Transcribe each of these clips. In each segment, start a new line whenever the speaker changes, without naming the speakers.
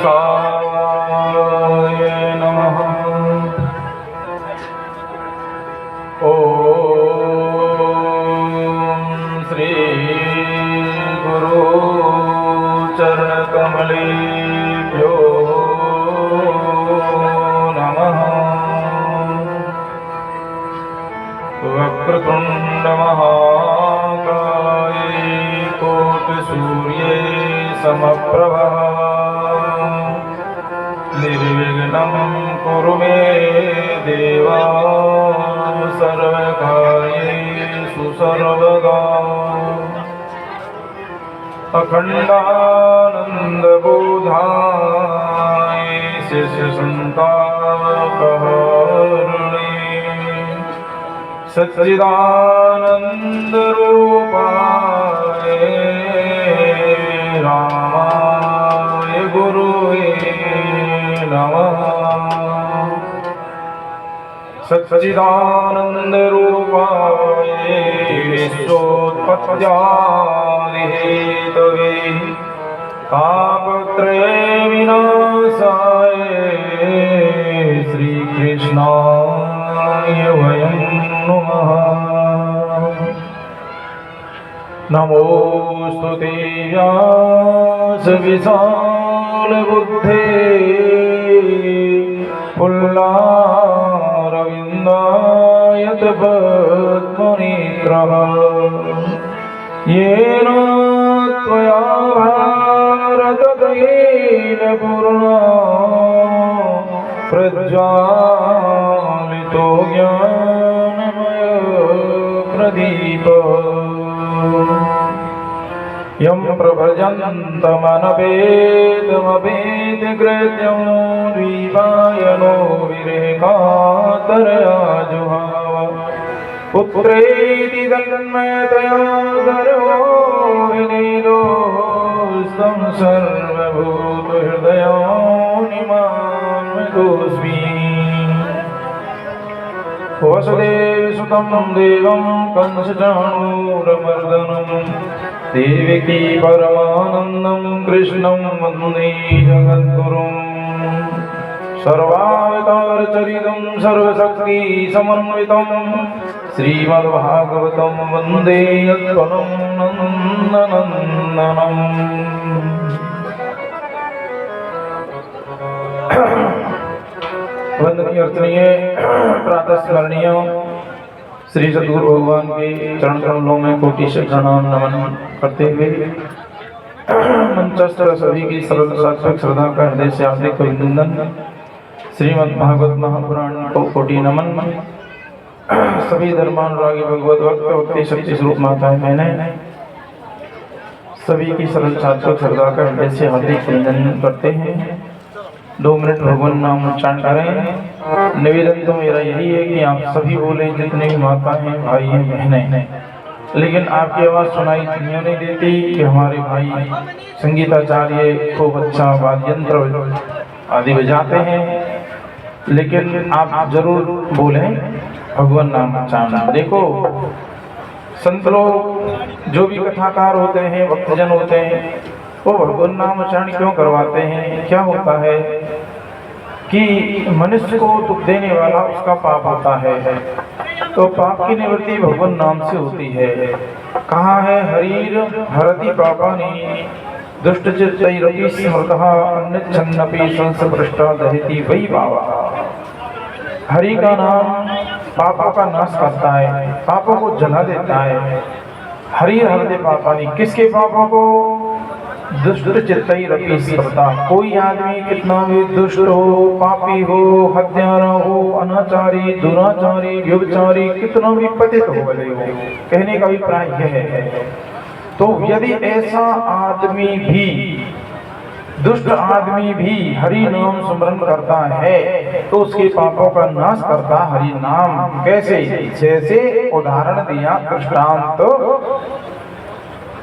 गणेशाय नमः। ओम श्री गुरु चरण कमलेभ्यो नमः। वक्रतुंड महाकाय कोटिसूर्ये समप्रभा निर्विघ्नं कुरु मे देवा सर्वकार्येषु सर्वदा। अखंडानंदबोधाय शिष्यसंतापहर्णे सच्चिदानंद रूपाय रामाय गुरुवे नमः। सच्चिदानंद रूपाय विश्वोत्पत्त्यादिहेतवे तापत्रय विनाशाय श्रीकृष्णाय वयं नमः। नमोस्तुते व्यासविशालबुद्धे पुल्लारविन्दायत पद्मनेत्रः येन त्वया भारततैल पूर्णा प्रज्वालितो ज्ञानमय प्रदीपः। यं प्रभजन्तमनपेदमपेदकृत्यं द्वीपायनो विरेकातरया जुहाव पुत्रेति तन्मयतया सर्वो विनीतोऽस्तं सर्वभूतहृदयानिमानतोऽस्मि। वसुदेवसुतं देवं कंसचाणूरमर्दनं देवकी परमानन्दं कृष्णं वन्दे जगद्गुरुं। सर्वावतारचरितं सर्वशक्तिसमन्वितं श्रीमद्भागवतं वन्दे यत्पदं नन्दनन्दनम्। वंदनीय अर्चनीय प्रातः स्मरणीय श्री सद्गुरु भगवान के चरण कमलों में कोटि से प्रणाम नमन करते हुए मंचस्थ सभी की सरल सात्विक श्रद्धा का हृदय से हार्दिक अभिनंदन। श्रीमद् भागवत महापुराण को कोटि नमन। सभी धर्मानुरागी भगवत भक्त भक्ति शक्ति स्वरूप माताएं बहनें सभी की सरल सात्विक श्रद्धा का हृदय से हार्दिक अभिनंदन करते हैं। 2 मिनट भगवान नाम उच्चारण करें। निवेदन तो मेरा यही है कि आप सभी बोले, जितने भी माता हैं, भाई हैं, बहनें। लेकिन आपकी आवाज़ सुनाई क्यों नहीं देती कि हमारे भाई संगीताचार्य खूब अच्छा वाद्य यंत्र आदि बजाते हैं, लेकिन आप जरूर बोलें भगवान नाम उच्चारण। देखो संत लोग जो भी कथाकार होते हैं, भक्तजन होते हैं, वो भगवान नाम उच्चारण क्यों करवाते हैं? क्या होता है कि मनुष्य को दुख देने वाला उसका पाप होता है, तो पाप की निवृत्ति भगवान नाम से होती है। कहा है हरीर हरति पापानि दुष्ट चित्तैरपि स्मृतः अन्यच्छन्नपि संसपृष्टा दहति वै पावः। हरि का नाम पापों का नाश करता है, पापों को जला देता है। हरीर हरति पापानि, किसके पापों को? दुष्ट चित्तैरपि स्मृता। कोई आदमी कितना भी दुष्ट हो, पापी हो, हत्यारा हो, अनाचारी, दुराचारी, व्यभिचारी, कितना भी पतित हो गए हो, कहने का अभिप्राय यह है। तो यदि ऐसा आदमी भी, दुष्ट आदमी भी हरि नाम स्मरण करता है तो उसके पापों का नाश करता हरि नाम। कैसे? जैसे उदाहरण दिया, दृष्टांत तो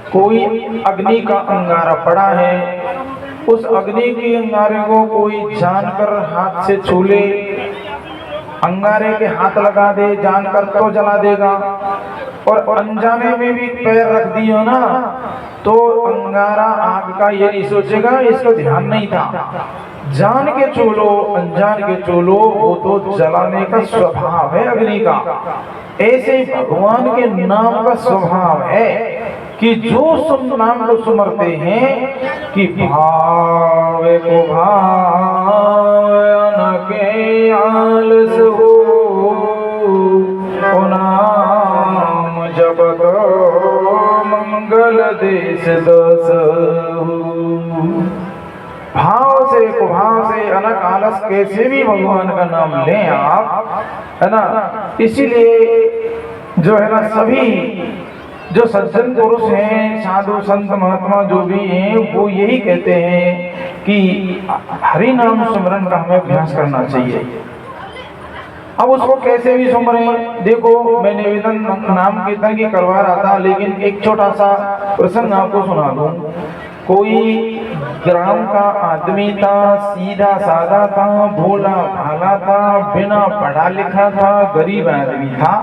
कोई अग्नि का अंगारा पड़ा है, उस अग्नि के अंगारे को कोई जानकर हाथ से छू ले, अंगारे के हाथ लगा दे जानकर तो जला देगा, और अनजाने में भी पैर रख दियो ना तो अंगारा आग का ये नहीं सोचेगा, इसको ध्यान नहीं था। जान के चोलो अनजान के चोलो वो तो जलाने का स्वभाव है अग्नि का। ऐसे भगवान के नाम का स्वभाव है कि जो नाम को सुमरते हैं कि भावे को भाव न के आलस हो नाम जपत मंगल देश दस। भाव से कुभाव से अनक आलस कैसे भी भगवान का नाम लें आप, है ना। इसीलिए जो है ना सभी जो सज्जन पुरुष हैं, साधु संत महात्मा जो भी हैं, वो यही कहते हैं कि हरि नाम सुमरन का हमें अभ्यास करना चाहिए। अब उसको कैसे भी सुमरें, देखो मैं निवेदन नाम कीर्तन की करवा रहा था, लेकिन एक छोटा सा प्रसंग आपको सुना दूं। कोई ग्राम का आदमी था, सीधा साधा था, भोला भाला था, बिना पढ़ा लिखा था, गरीब आदमी था।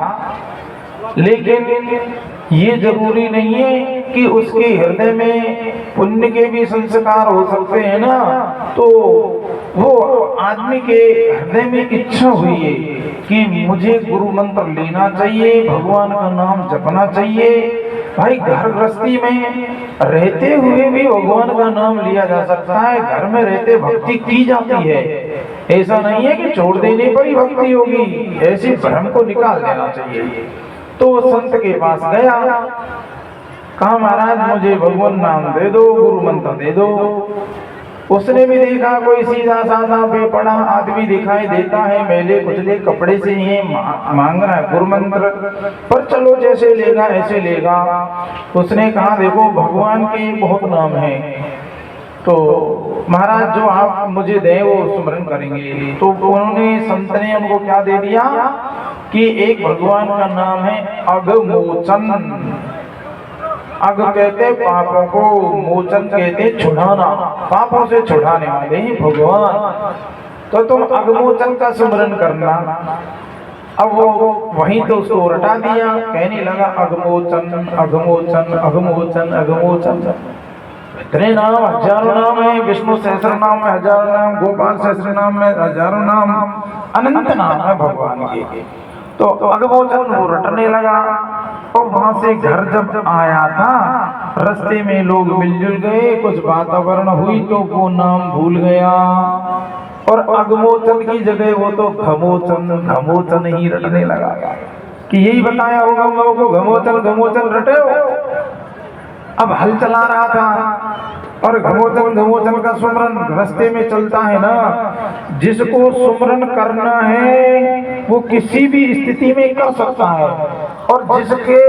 लेकिन ये जरूरी नहीं है कि उसके हृदय में पुण्य के भी संस्कार हो सकते हैं ना। तो वो आदमी के हृदय में इच्छा हुई है कि मुझे गुरु मंत्र लेना चाहिए, भगवान का नाम जपना चाहिए। भाई घर गृहस्थी में रहते हुए भी भगवान का नाम लिया जा सकता है, घर में रहते भक्ति की जाती है। ऐसा नहीं है कि छोड़ देने पर ही भक्ति होगी, ऐसे भ्रम को निकाल देना चाहिए। तो संत के पास गया, कहा महाराज मुझे भगवान नाम दे दो, गुरु मंत्र दे दो। उसने भी देखा कोई सीधा साधा बेपड़ा आदमी दिखाई देता है, मेले कुचले कपड़े से ही मांग रहा है गुरु मंत्र, पर चलो जैसे लेगा ऐसे लेगा। उसने कहा देखो भगवान के बहुत नाम है, तो महाराज जो आप मुझे दें वो स्मरण करेंगे। तो उन्होंने संत ने उनको क्या दे दिया कि एक भगवान का नाम है अघमोचन। अघ कहते पापों को, मोचन कहते छुड़ाना, पापों से छुड़ाने वाले ही भगवान। तो तुम अघमोचन का स्मरण करना। अब वो वहीं तो उसको रटा दिया, कहने लगा अघमोचन अघमोचन अघमोचन अघमोचन। इतने नाम, हजारों नाम है, विष्णु सहस्त्र नाम में हजारों नाम, गोपाल सहस्त्र नाम में हजारों नाम, अनंत नाम है भगवान के। तो अघमोचन वो रटने लगा। और वहां से घर जब आया था, रास्ते में लोग मिलजुल गए, कुछ वातावरण हुई तो वो नाम भूल गया और अघमोचन की जगह वो तो घमोचन घमोचन ही रटने लगा। कि यही बताया होगा उन लोगों को, घमोचन घमोचन रटे हो। अब हल चला रहा था और घमोचन घमोचन का सुमरन रास्ते में चलता है ना। जिसको सुमरन करना है वो किसी भी स्थिति में कर सकता है, और जिसके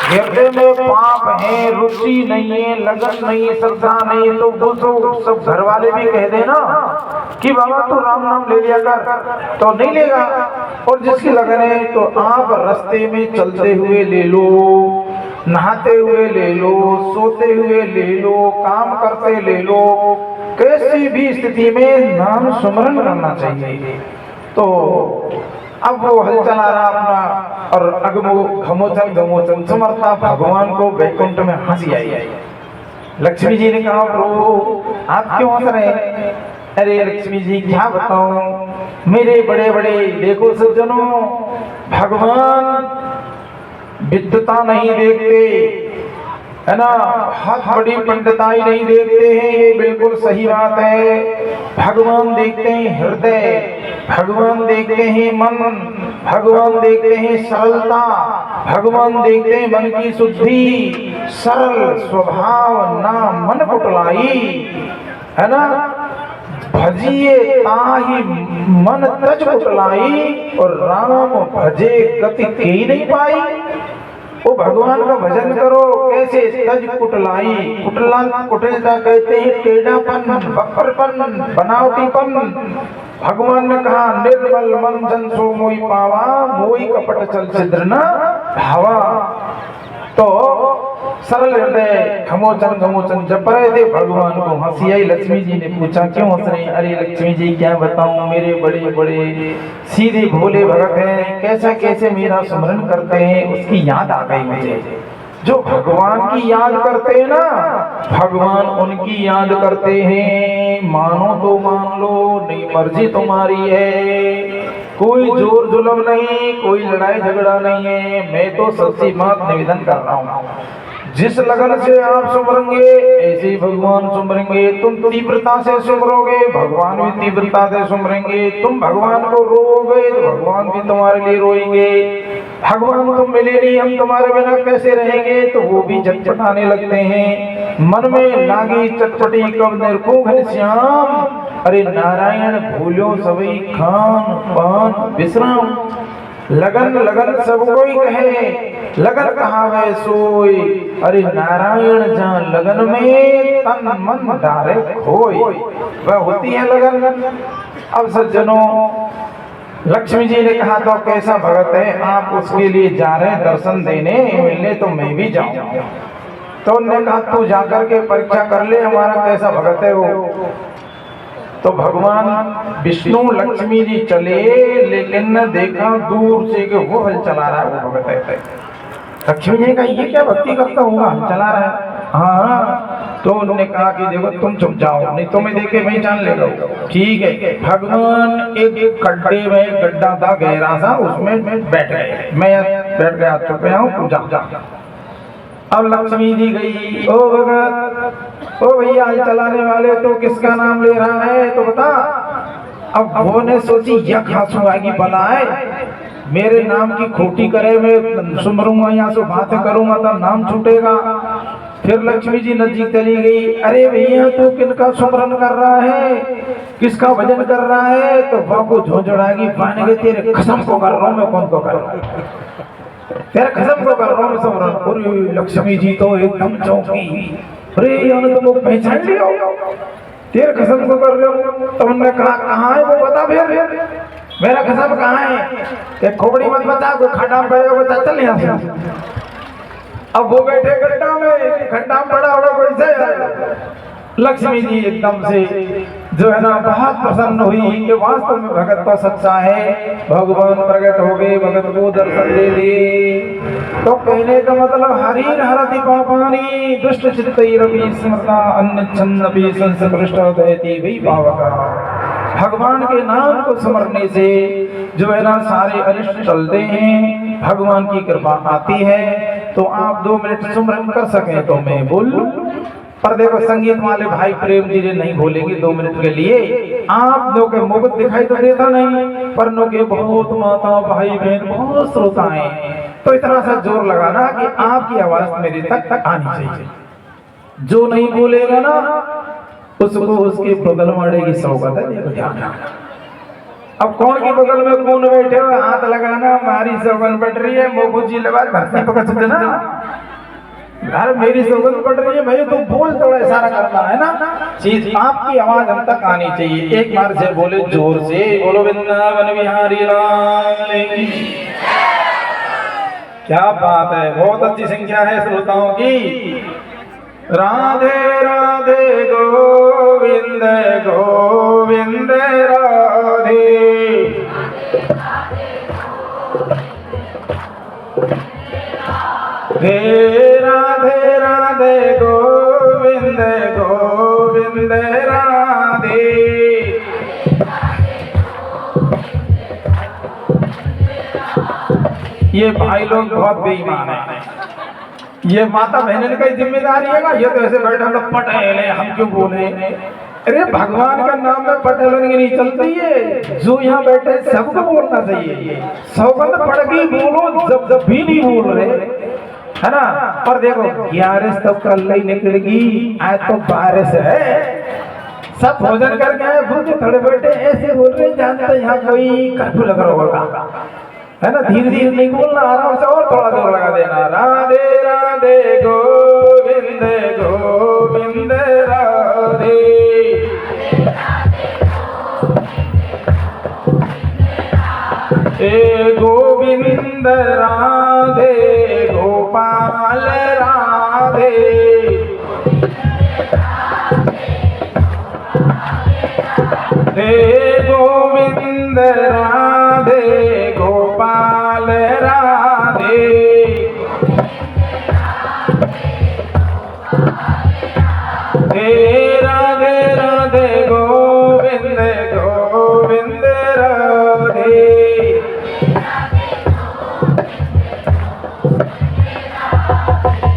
हृदय में पाप है, रुचि नहीं है, लगन नहीं, श्रद्धा नहीं, तो वो तो सब घर वाले भी कह देना कि बाबा तू राम नाम ले लिया कर, तो नहीं लेगा। और जिसकी लगन है तो आप रास्ते में चलते हुए ले लो, नहाते हुए ले लो, सोते हुए ले लो, काम करते ले लो, कैसी भी स्थिति में नाम सुमरन करना चाहिए। तो अब वो हल चला रहा अपना और घमोचन घमोचन सुमरता, भगवान को वैकुंठ में हंसी आई। लक्ष्मी जी ने कहा प्रभु आप क्यों हंस रहे हैं? अरे लक्ष्मी जी क्या बताऊं, मेरे बड़े बड़े देखो सज्जनों, भगवान विद्वता नहीं देखते, है ना, हाथ बड़ी पंडिताई नहीं देखते हैं, ये बिल्कुल सही बात है। भगवान देखते हैं हृदय, भगवान देखते हैं मन, भगवान देखते हैं सरलता, भगवान देखते हैं मन की शुद्धि, सरल स्वभाव ना मन कुटलाई, है ना। भजिए ताहि मन तज कुटलाई, और राम भजे गति के ही नहीं पाई। वो भगवान का भजन करो, कैसे तज कुटलाई, कुटिलता कहते हैं टेढ़ापन, बकरपन, बनावटीपन। भगवान ने कहा निर्मल मन जन सो मोई पावा, मोई कपट चल छिद्र न भावा। तो सरल हृदय घमोचन घमोचन जप रहे थे, भगवान को हंसी आई। लक्ष्मी जी ने पूछा क्यों हंस रहे? अरे लक्ष्मी जी क्या बताऊं, मेरे बड़े बड़े सीधे भोले भगत हैं, कैसा कैसे मेरा स्मरण करते हैं, उसकी याद आ गई मुझे। जो भगवान की याद करते हैं ना, भगवान उनकी याद करते हैं। मानो तो मान लो, नहीं मर्जी तुम्हारी है, कोई जोर जुलम नहीं, कोई लड़ाई झगड़ा नहीं है। मैं तो सच्ची बात निवेदन कर रहा हूँ, जिस लगन से आप सुमरेंगे ऐसे ही भगवान सुमरेंगे। तुम तीव्रता से सुमरोगे, भगवान भी तीव्रता से सुमरेंगे। तुम भगवान को रोओगे तो भगवान भी तुम्हारे लिए रोएंगे। भगवान तुम मिले नहीं, हम तुम्हारे बिना कैसे रहेंगे, तो वो भी झटपटाने लगते हैं। मन में लागी चटपटी कब निरखूं घनश्याम, अरे नारायण भूलो सभी खान पान विश्राम। लगन लगन सब कोई कहे, लगन कहावे सोई, अरे नारायण जहाँ लगन में तन मन डारे खोई, वह होती है लगन। अब सज्जनों, लक्ष्मी जी ने कहा तो कैसा भगत है, आप उसके लिए जा रहे हैं दर्शन देने, मिलने तो मैं भी जाऊं। तो उन्होंने कहा तू जाकर के परीक्षा कर ले हमारा कैसा भगत है वो। तो भगवान विष्णु लक्ष्मी जी चले, लेकिन न देखा दूर से कि वो हल चला रहा है, वो भगत है। लक्ष्मी जी ने कहा ये क्या भक्ति करता होगा, हल चला रहा है। हाँ, तो उन्होंने कहा कि देखो तुम चुप जाओ, नहीं तुम्हें देखे मैं जान लेगा। ठीक है। भगवान एक खड्डे में, गड्ढा था गहरा सा, उसमें बैठ गए। मैं बैठ गया, चुप रहा हूँ, जा। अब लक्ष्मी जी गई, ओ भगत, ओ भैया हल चलाने वाले, तो किसका नाम ले रहा है तो बता। अब वो ने सोची यह खासू आएगी बलाए, मेरे नाम की खोटी करे, मैं सुमरूंगा यहाँ से बातें करूंगा तब नाम छूटेगा। फिर लक्ष्मी जी नजदीक चली गई, अरे भैया तू किनका सुमरन कर रहा है, किसका भजन कर रहा है, तो वह को झोंझड़ाएगी, पाएंगे तेरे कसम को कर रहा हूँ मैं, कौन को कर रहा हूँ, तेरे कसम को कर रहा हूँ सुमरन। पूरी लक्ष्मी जी तो एकदम चौंकी, अरे यानी तुम लोग पहचान लियो, तेरे कसम को कर रहे हो। तो उन्होंने कहा कहाँ है वो बता, फिर मेरा कसम कहाँ है, एक खोपड़ी मत बता, कोई खड्डा में पड़ेगा बता, चल यहाँ से। अब वो बैठे गड्ढा में, खड्डा में पड़ा होगा कोई से। लक्ष्मी जी एकदम से जो है ना बहुत प्रसन्न हुई कि वास्तव में भगत तो सच्चा है, भगवान प्रकट हो गए, भगत को दर्शन दे दिए। तो कहने का मतलब हरि हरति पापानि दुष्ट चित्तैरपि स्मृता अन्य छन्नपि संस्पृष्ट दयति वै पावका। भगवान के नाम को स्मरने से जो है ना सारे अनिष्ट चलते हैं, भगवान की कृपा आती है। तो आप 2 मिनट सुमरन कर सकें तो मैं बोलूं, पर देखो संगीत वाले भाई प्रेम जी ने नहीं बोलेंगे 2 मिनट के लिए। आप लोग के मुख दिखाई तो देता नहीं, पर लोग के बहुत माता भाई बहन बहुत श्रोता हैं, तो इतना सा जोर लगाना कि आपकी आवाज मेरे तक आनी चाहिए। जो नहीं बोलेगा ना उसको उसके बगल वाले की सौगत है, देखो ध्यान रखना। अब कौन के बगल में कौन बैठे हो, हाथ लगाना, हमारी सौगंध बढ़ रही है, मोबूजी लगा धरती पकड़ सकते ना, यार मेरी सौगंध पड़ रही है भाई, तो बोल थोड़ा इशारा करना है ना, चीज आपकी आवाज हम तक आनी चाहिए। एक बार से बोले जोर से, बोलो वृंदावन बिहारी लाल की। क्या बात है, बहुत अच्छी संख्या है श्रोताओं की। राधे राधे गोविंद गोविंद राधे, राधे राधे गोविंद गोविंद राधे। ये भाई लोग बहुत बेईमान है, ये माता बहन का जिम्मेदारी है ना। ये तो ऐसे बैठे तो पटेल है, हम क्यों बोले। अरे भगवान का नाम में पटेलन की नहीं चलती है, जो यहाँ बैठे सबको बोलना चाहिए। सौगंध पढ़ के बोलो, जब भी नहीं बोल रहे है ना। पर देखो 11 तो कल ही निकलेगी, आज तो 12 है, सब भोजन करके आए, भूखे थोड़े बैठे ऐसे बोल रहे, जानते यहाँ कोई कर्फ्यू लग रहा होगा, है ना। धीरे धीरे नहीं बोलना, आराम से और थोड़ा जोर लगा देना। राधे राधे गोविंद गोविंद राधे, ए गोविंद राधे गोपाल हे गोविंद राधे गोपाल राधे, हे राधे राधे गोविंद गोविंद राधे।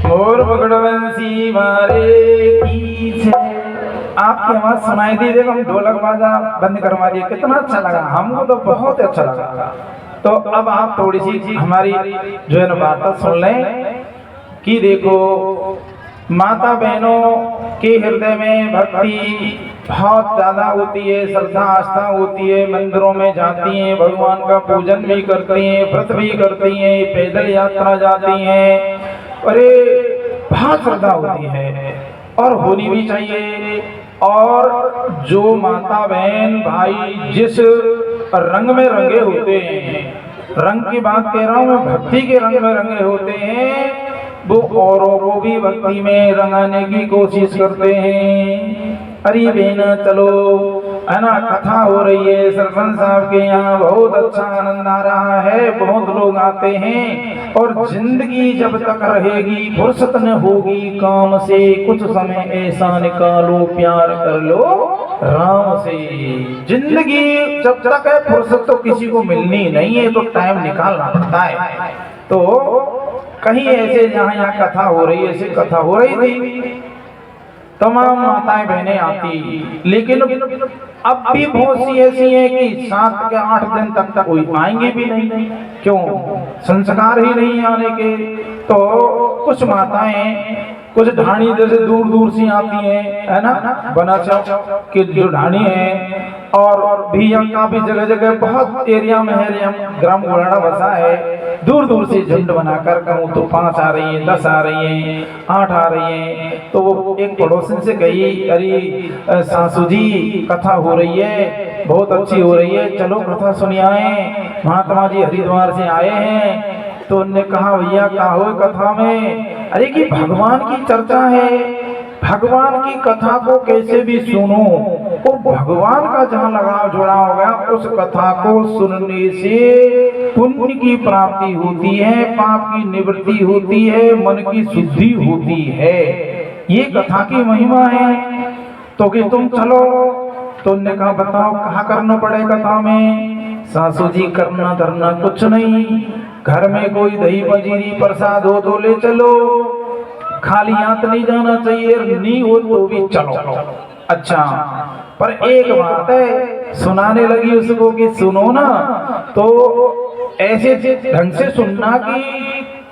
मोर पकड़वंशी मारे की जय। आपकी आवाज सुनाई दी, देखो हम ढोलक बाजा बंद करवा दिए, कितना अच्छा लगा, हमको तो बहुत अच्छा लगा। तो अब आप थोड़ी सी हमारी जो है ना बात सुन लें कि देखो माता बहनों के हृदय में भक्ति बहुत ज्यादा होती है, श्रद्धा आस्था होती है, मंदिरों में जाती हैं, भगवान का पूजन भी करती हैं, व्रत भी करती हैं, पैदल यात्रा जाती हैं, अरे बहुत श्रद्धा होती है और होनी भी चाहिए। और जो माता बहन भाई जिस रंग में रंगे होते हैं, रंग की बात कह रहा हूँ मैं, भक्ति के रंग में रंगे होते हैं, वो औरों को भी भक्ति में रंगाने की कोशिश करते हैं। अरे बहना चलो, है ना, कथा हो रही है सरपंच साहब के यहाँ, बहुत अच्छा आनंद आ रहा है, बहुत लोग आते हैं। और जिंदगी जब तक रहेगी, फुर्सत न होगी काम से, कुछ समय ऐसा निकालो प्यार कर लो राम से। जिंदगी जब तक है, फुर्सत तो किसी को मिलनी नहीं है, तो टाइम निकालना पड़ता है। तो कहीं ऐसे जहाँ यहाँ कथा हो रही है, ऐसी कथा हो रही थी, तमाम माताएं बहनें आती, लेकिन अब भी बहुत सी ऐसी हैं कि 7 के 8 दिन तक कोई आएंगे भी नहीं, क्यों, संस्कार ही नहीं आने के। तो कुछ माताएं, कुछ ढाणी जैसे दूर दूर से आती हैं, है ना, बनाचा की जो ढाणी है, और भी यहाँ काफी जगह जगह बहुत एरिया में है, ग्राम गोलाड़ा बसा है, दूर दूर से झुंड बनाकर कहूँ तो 5 आ रही है, 10 आ रही है, 8 आ रही है। तो वो एक पड़ोसन से कही, अरे सासू जी कथा हो रही है, बहुत अच्छी हो रही है, चलो कथा सुनिए आए, महात्मा जी हरिद्वार से आए हैं। तो उनने कहा भैया क्या हो कथा में? अरे कि भगवान की चर्चा है, भगवान की कथा को कैसे भी सुनो, वो भगवान का जहाँ लगाव जुड़ा होगा, उस कथा को सुनने से पुण्य की प्राप्ति होती है, पाप की निवृत्ति होती है, मन की शुद्धि होती है। ये कथा की महिमा है। तो कि तुम चलो। तो उनने कहा बताओ कहा करना पड़े कथा में? सासू जी करना धरना कुछ नहीं, घर में कोई दही पंजीरी प्रसाद हो तो ले चलो, खाली हाथ नहीं जाना चाहिए, नहीं हो तो भी चलो। अच्छा, पर एक बात है, सुनाने लगी उसको कि सुनो ना, तो ऐसे ढंग से सुनना कि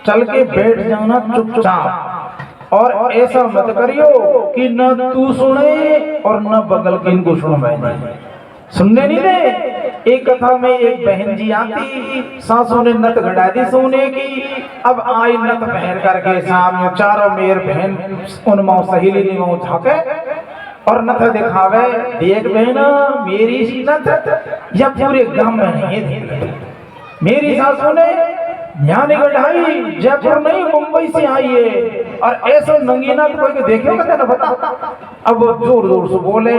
चल के बैठ जाना चुपचाप, और ऐसा मत करियो कि न तू सुने और न बगल के इनको सुनवाए, सुनने नहीं दे। एक कथा में एक बहन जी आती, सासू ने नत गड़ा दी सोने की, अब आई नत पहन करके सामने चारों मेर बहन उनमाओ सहेली निमाओ झाके और नथ दिखावे, देख बहना मेरी सी नथ या पूरे गांव में नहीं है, मेरी सासू ने यहाँ नहीं गढ़ाई, जयपुर नहीं मुंबई से आई है, और ऐसे नंगी नाथ कोई देखियो कहते ना बता। अब वो जोर जोर से बोले,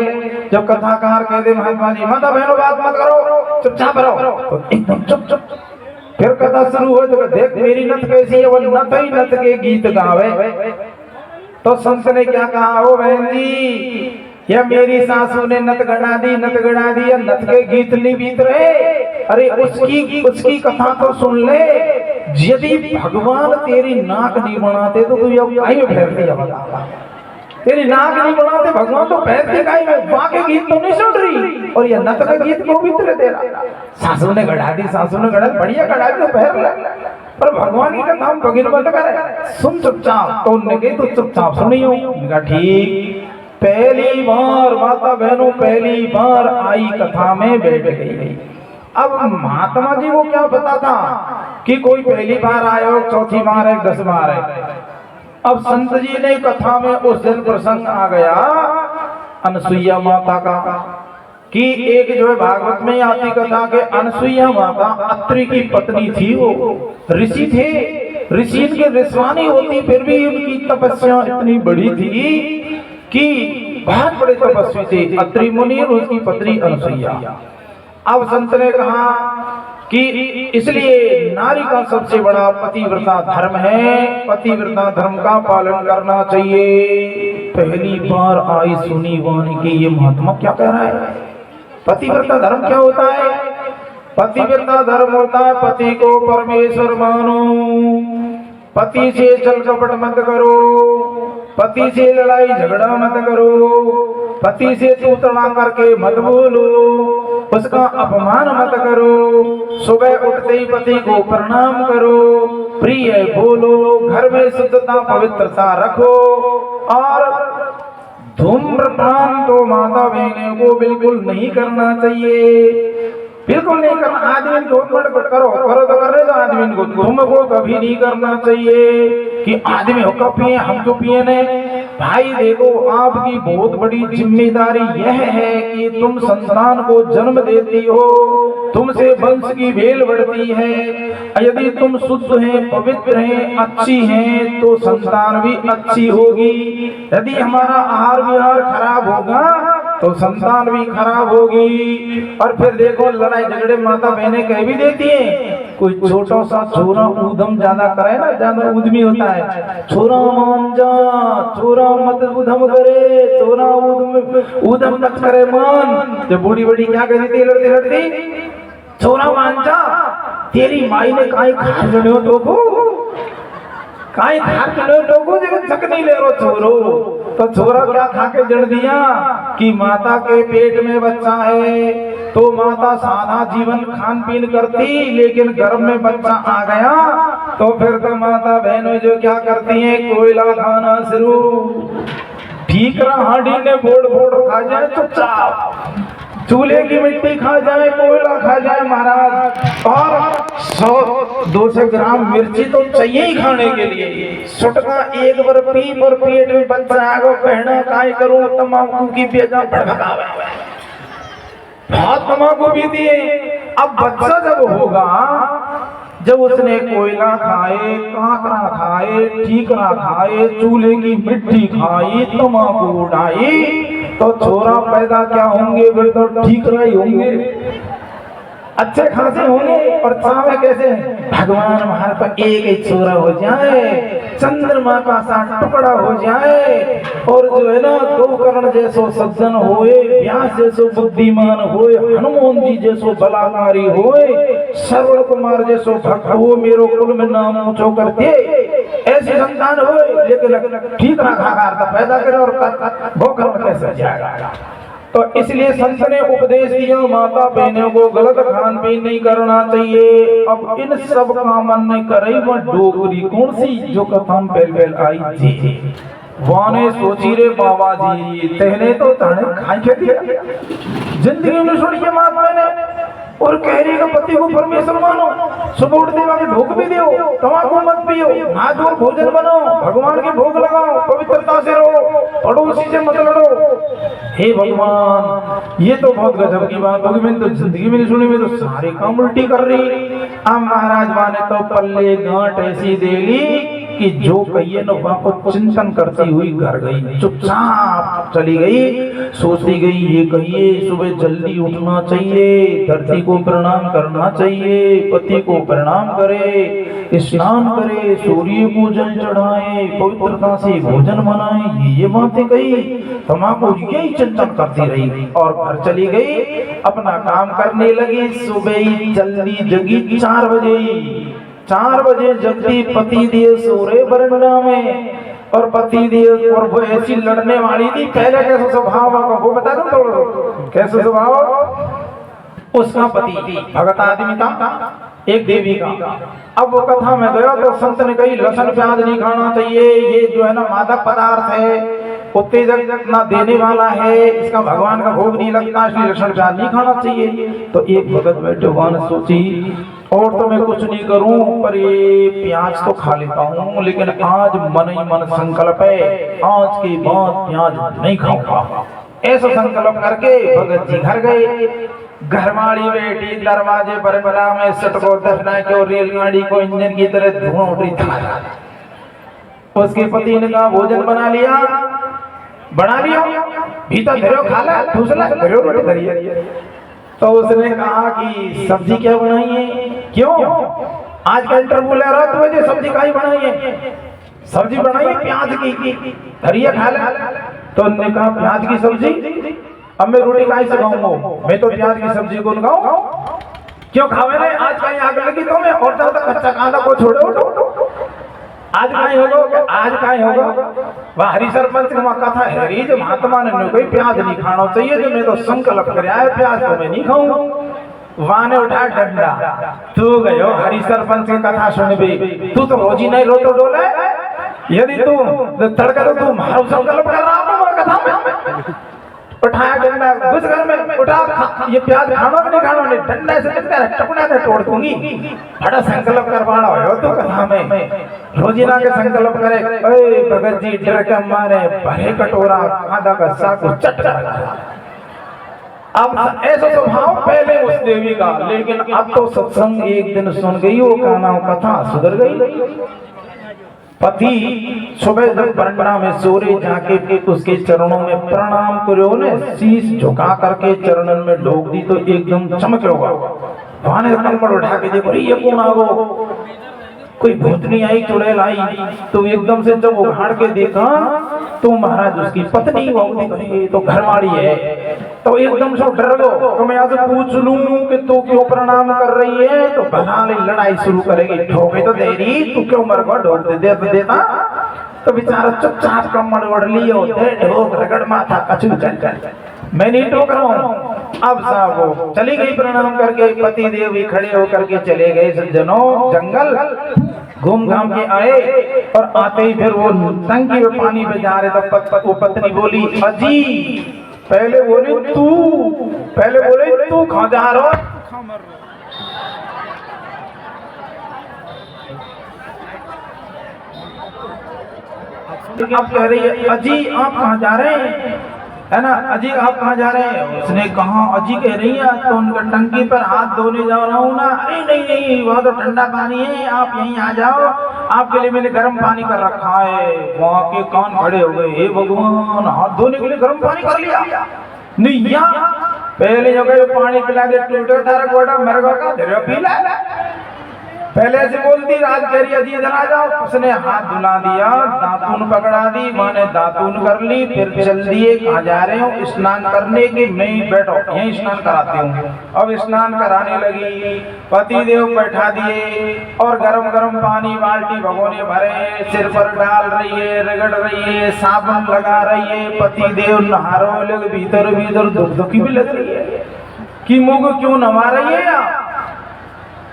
जब कथाकार कह दे महात्मा जी माता बहनों बात मत करो, चुपचाप रहो, तो एकदम चुप चुप। फिर कथा शुरू हो तो देख मेरी नथ कैसी है, वो नथ ही नथ के गीत गावे। तो संत ने क्या कहा, ओ बहन जी या मेरी सासू ने नत गड़ा दी, नत गड़ा दी, या नथ के गीत नहीं बीत रहे, अरे उसकी कथा तो सुन ले। यदि भगवान तेरी नाक नहीं बनाते तो तू ये काहे में फेरती है बता, तेरी नाक नहीं बनाते भगवान तो फेरते काहे में, बाकी गीत तो नहीं सुन रही, और ये नत का गीत क्यों बीत रहे तेरा? सासू ने गढ़ा दी, सासू ने गढ़ा, बढ़िया गढ़ा दी तो फेर ले, पर भगवान की कथा हम बगैर बंद करे, सुन चुपचाप। तो उनने कही तो चुपचाप सुनियो। उनका ठीक, पहली बार माता बहनों पहली बार आई कथा में बैठ गई। अब महात्मा जी को क्या पता था कि कोई पहली बार आए हो, चौथी बार है, 10 बार है। अब संत जी ने कथा में उस दिन प्रसंग आ गया अनसुईया माता का, कि एक जो है भागवत में आती कथा के अनसुईया माता अत्रि की पत्नी थी, वो ऋषि थे, ऋषि के ऋषवानी होती, फिर भी उनकी तपस्या इतनी बड़ी थी कि बहुत बड़े तपस्वी थे, अत्रि मुनि और उसकी पत्नी अनुसुईया। अब संत ने कहा कि इसलिए नारी का सबसे बड़ा पतिव्रता धर्म है, पतिव्रता धर्म का पालन करना चाहिए। पहली बार आई सुनी वाणी की ये महात्मा क्या कह रहा है। पतिव्रता धर्म क्या होता है? पतिव्रता धर्म होता है पति को परमेश्वर मानो, पति से छल कपट मत करो, पति से लड़ाई झगड़ा मत करो, पति से तू तड़ा करके मत बोलो, उसका अपमान मत करो, सुबह उठते ही पति को प्रणाम करो, प्रिय बोलो, घर में शुद्धता पवित्रता रखो। और धूम्रपान तो माता बहनों को बिल्कुल नहीं करना चाहिए, बिल्कुल नहीं करना। आदमी को करो तो कर रहे, तो आदमी को तुमको कभी नहीं करना चाहिए कि आदमी होकर पिए हम क्यों पिए ने। भाई देखो, आपकी बहुत बड़ी जिम्मेदारी यह है कि तुम संतान को जन्म देती हो, तुमसे वंश की भेल बढ़ती है। यदि तुम शुद्ध हैं, पवित्र हैं, अच्छी हैं, तो संतान भी अच्छी होगी। यदि हमारा आहार विहार खराब होगा तो संतान भी खराब होगी। और फिर देखो, लड़ाई झगड़े माता बहनें कह भी देती हैं। कोई छोटा सा छोरा उधम ज्यादा करे ना, ज्यादा उद्यमी होता है, छोरा मान जा, छोरा मत उधम करे, छोरा उधम मत करे मान। जब बूढ़ी बड़ी क्या कहती थी लड़ती लड़ती, छोरा मान जा, तेरी माई ने काई खा जड़ो तो को काई खा जड़ो तो को जब चक नहीं ले रो छोरो। तो छोरा क्या खा के जड़ दिया कि माता के पेट में बच्चा है, तो माता सादा जीवन खान पीन करती, लेकिन गर्भ में बच्चा आ गया तो फिर तो माता बहनों जो क्या करती हैं, कोयला खाना शुरू। ठीक रहा हांडी ने फोड़ फोड़ खा जाए चुपचाप, चूल्हे की मिट्टी खा जाए, कोयला खा जाए महाराज। और 100-200 ग्राम मिर्ची तो चाहिए ही खाने के लिए। सुटका एक बार पी पर पेट में बच्चा आगो पहना काय करूं, तमाकू की बेजा भड़कावे, बहुत तमाकू भी दिए। अब बच्चा जब होगा, जब उसने कोयला खाए, काकरा खाए, ठीकरा खाए, चूल्हे की मिट्टी खाई, तमाकू उड़ाई, तो छोरा पैदा क्या होंगे, फिर तो ठीकरा ही होंगे, अच्छे खासे होंगे। और चाहे कैसे भगवान हमारे पर एक एक छोरा हो जाए, चंद्रमा का सा टुकड़ा हो जाए, और जो है ना गोकर्ण जैसो सज्जन होए, व्यास जैसो बुद्धिमान होए, हनुमान जी जैसो बलाकारी होए, श्रवण कुमार जैसो भक्त हो, मेरो कुल में नाम ऊंचो करते, ऐसे संतान होए। लेकिन ठीक रखा पैदा करे और गोकर्ण कैसे जाएगा। तो इसलिए संत ने उपदेश दिया, माता बहनों को गलत खान पीन नहीं करना चाहिए। अब इन सब का मन ने करे वह डोगरी कौन सी जो कथम पहल आई थी, वाने सोची रे बाबा जी, तहने तो तहने खाई के दिया जिंदगी में सुनिए महात्मा ने। और कह रही का पति को परमेश्वर मानो, सुबह उठते वक्त भोग भी दियो, तम्बाकू मत पियो, हाथ धो भोजन बनाओ, भगवान के भोग लगाओ, पवित्रता से रहो, पड़ोसी से मत लड़ो। हे भगवान, ये तो बहुत गजब की बात होगी, मैंने तो जिंदगी में नहीं सुनी, मैं तो सारे काम उल्टी कर रही। अब महाराज माने तो पल्ले गांठ ऐसी दे ली कि जो कहिए न वहां को चिंतन करती हुई घर गई, चुपचाप चली गई, सोचती गई ये कहिए सुबह जल्दी उठना चाहिए, धरती को प्रणाम करना चाहिए, पति को प्रणाम करे, स्नान करे, सूर्य को जल चढ़ाए, पवित्रता से भोजन बनाए, ये बातें कही। तमाकू यही चिंतन करती रही और घर चली गई, अपना काम करने लगी। सुबह ही जल्दी जगी 4 बजे जगती, पति दिए सोरे बरंडा में, और पति दिए, और वो ऐसी लड़ने वाली थी। पहले कैसा स्वभाव का वो बता दूं थोड़ा, कैसा स्वभाव उसका पति भगत आदमी था, एक देवी का। अब वो कथा में गया तो संत ने कही लहसुन प्याज नहीं खाना चाहिए, ये जो है ना मादक पदार्थ है, उत्तेजक ना देने वाला है, इसका भगवान का भोग नहीं लगता, इसलिए लहसुन प्याज नहीं खाना चाहिए। तो एक भगत बैठे ने सोची, और तो मैं कुछ नहीं करूं, पर ये प्याज तो खा लेता हूं, लेकिन आज मन ही मन संकल्प है, आज के बाद प्याज नहीं खाऊंगा। ऐसा संकल्प करके भगत जी घर गए। घरवाली बेटी दरवाजे पर बना में सटको दफना के, और रेलगाड़ी को इंजन की तरह धुआं उठ रही था। उसके पति ने कहा भोजन बना लिया, बना लिया, भीतर धरो खा ला, दूसरा धरो रोटी धरिए। तो उसने कहा कि सब्जी क्या बनाई है? क्यों आज का इंटरव्यू ले रहा तो मुझे सब्जी काई बनाई है? सब्जी बनाई है प्याज की, धरिए खा ला। तो उन्होंने कहा प्याज की सब्जी, अब मैं रोटी काई से खाऊंगा? मैं तो प्याज की सब्जी को खाऊं, क्यों खावे नहीं? आज कहीं आग लगी तो मैं और ज्यादा कच्चा कांदा को छोड़ो, आज कहीं होगा, आज कहीं होगा। वह हरि सरपंच की कथा है री जो महात्मा ने कोई प्याज नहीं खाना चाहिए, जो मैं तो संकल्प कर आया प्याज तो मैं नहीं खाऊं। वहां ने उठा डंडा, तू गयो हरि सरपंच की कथा सुन भी, तू तो रोजी नहीं रोतो डोले, यदि तू तड़का तो तू मारो संकल्प कर रहा हूं कथा में। उठाया डंडा, घुस घर में, उठा ये प्याज खाना नहीं खाना नहीं, डंडा से टपना से तोड़ दूंगी। बड़ा संकल्प करवाना हो तो कथा में रोजीना के संकल्प करे, ओए भगत जी डर के मारे भरे कटोरा आधा का साग चट कर। अब ऐसा स्वभाव पहले उस देवी का, लेकिन अब तो सत्संग एक दिन सुन गई वो का नाम कथा सुधर गई। पति सुबह जब बरंडा में सोरे जाके उसके चरणों में प्रणाम करो ने, शीश झुका करके चरणन में डोक दी तो एकदम चमक होगा। वहां ने कमर उठा के देखो ये कौन आ गो, कोई भूतनी आई चुड़ैल आई। तो एकदम से जब उघाड़ के देखा तो महाराज उसकी पत्नी वो तो घरवाड़ी है। तो एकदम से डर गो, तो मैं आज पूछ लूं कि तू क्यों प्रणाम कर रही है? तो भला लड़ाई शुरू करेगी, ठोके तो दे रही, तू क्यों मर गो ढोक दे देता। तो बेचारा चुपचाप कमर ओढ़ लियो, ढोक रगड़ माथा कछु चल, मैं नहीं टोक रहा हूँ। अब साहब वो चली गई प्रणाम करके, पति देव भी खड़े होकर के चले गए सज्जनों जंगल घूम घाम के आए। और आते ही फिर वो टंकी में पानी पे जा रहे तो वो पत्नी बोली अजी, पहले बोले तू खा जा रहा। अब कह रही है अजी आप कहाँ जा रहे हैं, है ना? अजी आप कहाँ जा रहे हैं? उसने कहा अजी कह रही है तो उनका टंकी पर हाथ धोने जा रहा हूँ ना। अरे नहीं वहाँ तो ठंडा पानी है, आप यहीं आ जाओ, आपके लिए मैंने गर्म पानी कर रखा है। वहाँ के कान खड़े हो गए, हे भगवान हाथ धोने के लिए गर्म पानी कर लिया? नहीं यार, पहले जो गए पानी पिला दे टूटे तारा गोड़ा मेरे का धीरे पीला। पहले से बोलती राज कह रही अजी इधर आ जाओ। उसने हाथ धुला दिया, दातून पकड़ा दी, माने दातून कर ली, फिर चल दिए। कहाँ जा रहे हो? स्नान करने के। मैं बैठो यहीं स्नान कराती हूँ। अब स्नान कराने लगी, पति देव बैठा दिए और गरम गरम पानी बाल्टी भगोने भरे, सिर पर डाल रही है, रगड़ रही है, साबुन लगा रही है। पति देव नहा रहे लोग, भीतर भीतर दुखी भी लग रही है कि मुझे क्यों नवा रही है।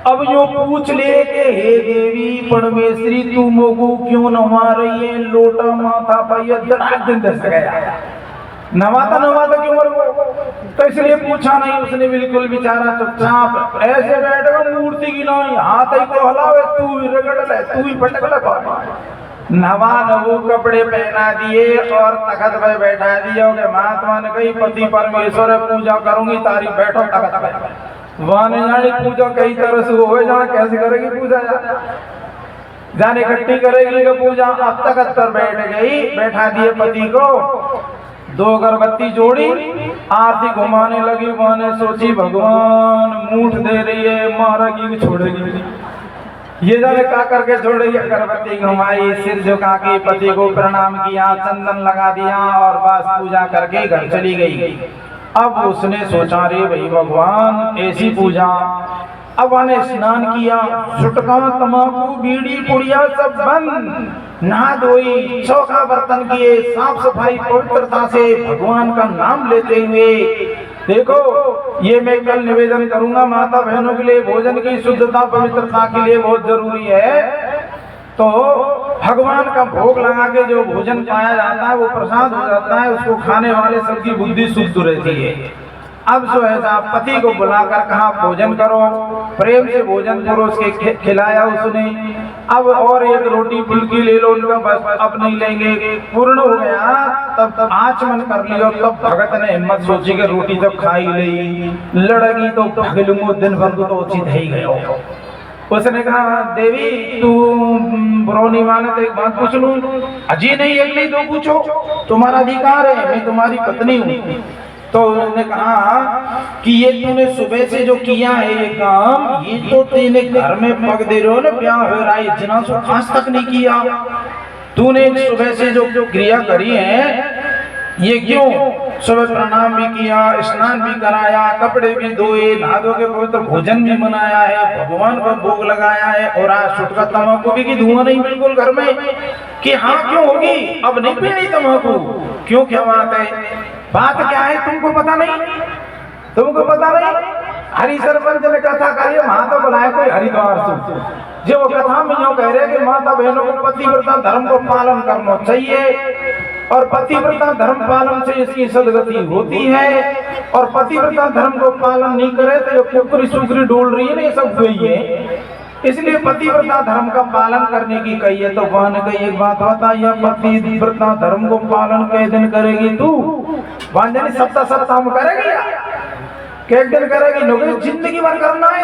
अब जो पूछ ले के हे देवी परमेश्वरी तू मोगू क्यों नवा रही है? लोटा माथा पाइया धड़ाक दिन दस गया, नवाता क्यों मर गो? तो इसलिए पूछा नहीं उसने, बिल्कुल बेचारा चुपचाप ऐसे बैठ गया मूर्ति की नहीं, हाथ ही को हलावे, तू ही रगड़ ले, तू ही पटक ले। नवा नवू कपड़े पहना दिए और तखत पे बैठा दिया। महात्मा ने कही पति परमेश्वर पूजा करूंगी तारी, बैठो तखत पे। वहां जाने पूजा कई तरह से हो जाए, कैसे करेगी पूजा? जाने इकट्ठी करेगी कि पूजा। अब तक पर बैठ गई, बैठा दिए पति को, 2 अगरबत्ती जोड़ी, आरती घुमाने लगी। वहां सोची भगवान मूठ दे रही है, मारेगी छोड़ेगी। ये जाने का करके छोड़ेगी। अगरबत्ती घुमाई, सिर झुका के पति को प्रणाम किया, चंदन लगा दिया और बस पूजा करके घर चली गई। अब उसने सोचा रे भाई भगवान ऐसी पूजा। अब मैंने स्नान किया, छुटका तमाकू बीड़ी पुड़िया सब बंद, नहा धोई, चौका बर्तन किए, साफ सफाई पवित्रता से भगवान का नाम लेते हुए। देखो ये मैं कल निवेदन करूंगा माता बहनों के लिए, भोजन की शुद्धता पवित्रता के लिए बहुत जरूरी है। तो भगवान का भोग लगा के जो भोजन पाया जाता है वो प्रसाद हो जाता है, उसको खाने वाले सबकी बुद्धि शुद्ध रहती है। अब जो है पति को बुलाकर कहा भोजन करो, प्रेम से भोजन करो, उसके खिलाया उसने। अब और एक रोटी फुल्की ले लो उनका, बस अब नहीं लेंगे, पूर्ण हो गया। तब आचमन कर लियो। तब भगत ने हिम्मत सोची कि रोटी जब खाई ली लड़गी तो भगलूंगो दिन भर तो उचित ही गयो। उसने कहा देवी तू बुरा नहीं माने तो एक बात पूछ लूं। अजी नहीं एक नहीं दो पूछो, तुम्हारा अधिकार है, मैं तुम्हारी पत्नी हूँ। तो उन्होंने कहा कि ये तूने सुबह से जो किया है ये काम, ये तो तेने घर में पग दे रहे हो ना, ब्याह हो रहा है, इतना सो आज तक नहीं किया। तूने सुबह से जो क्रिया करी है ये क्यों? सुबह प्रणाम भी किया, स्नान भी कराया, कपड़े भी धोए, नहा धो के पवित्र भोजन भी बनाया है, भगवान को भोग लगाया है, और आज छुटका तम्बाकू भी की धुआं नहीं बिल्कुल घर में कि हाँ क्यों होगी, अब नहीं पीनी तम्बाकू, क्यों क्या बात है? बात क्या है तुमको पता नहीं? तुमको पता नहीं? हरि सरपंच ने कथा कही, माता बुलाए कोई हरिद्वार से, जो वो कथा में यूं कह रहे कि माता बहनों को पतिव्रता धर्म को पालन करना चाहिए, और पतिव्रता धर्म पालन से इसकी सदगति होती है, और पतिव्रता धर्म को पालन नहीं करे तो जो कुकरी सुकरी डोल रही है ना, ये सब हुई है। इसलिए पतिव्रता धर्म का पालन करने की कही है। तो वहां ने कही एक बात बता, यह पतिव्रता धर्म को पालन कई दिन करेगी तू? वहां जानी सप्ताह में करेगी या एक दिन करेगी? नौकरी जिंदगी भर करना है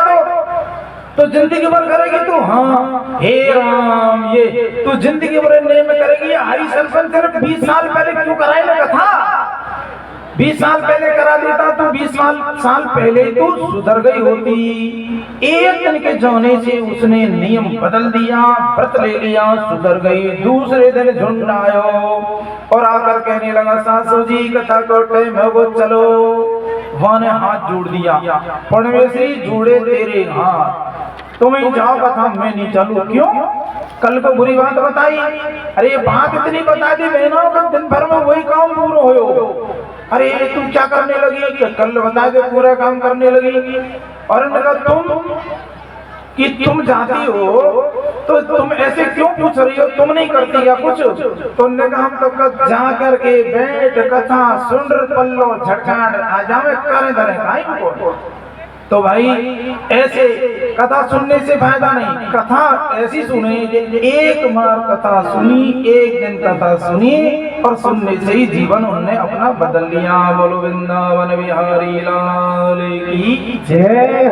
तो जिंदगी भर करेगी तू? हाँ हे राम, ये तू जिंदगी भर में करेगी? हरि सरपंच ने 20 साल पहले क्यों कराई ना कथा? 20 साल पहले करा देता तो 20 साल पहले तो सुधर गई होती। एक दिन के जाने से उसने नियम बदल दिया, व्रत ले लिया, सुधर गई। दूसरे दिन झुंड आयो और आकर कहने लगा सासू जी कथा को टाइम हो चलो। वहां ने हाथ जोड़ दिया, परमेश्वरी जोड़े तेरे हाथ, तुम्हें जाओ कथा मैं नहीं चलू। क्यों? कल को बुरी बात बताई। अरे ये बात इतनी बता दी बहनों का दिन भर में वही काम पूरा हो। अरे तुम क्या करने लगी? कल बता के पूरा काम करने लगी। और इन्होंने कहा तुम जाती हो तो तुम ऐसे क्यों पूछ रही हो, तुम नहीं करती या कुछ? तो उन्होंने कहा हम तो जा करके बैठ कथा सुन पल्लो झटझाट आ जावे करे धरे भाई को। तो भाई ऐसे कथा सुनने से फायदा नहीं, कथा ऐसी सुने, एक बार कथा सुनी, एक दिन कथा सुनी और सुनने से ही जीवन उन्होंने अपना बदल लिया। बोलो वृंदावन बिहारी लाल की जय।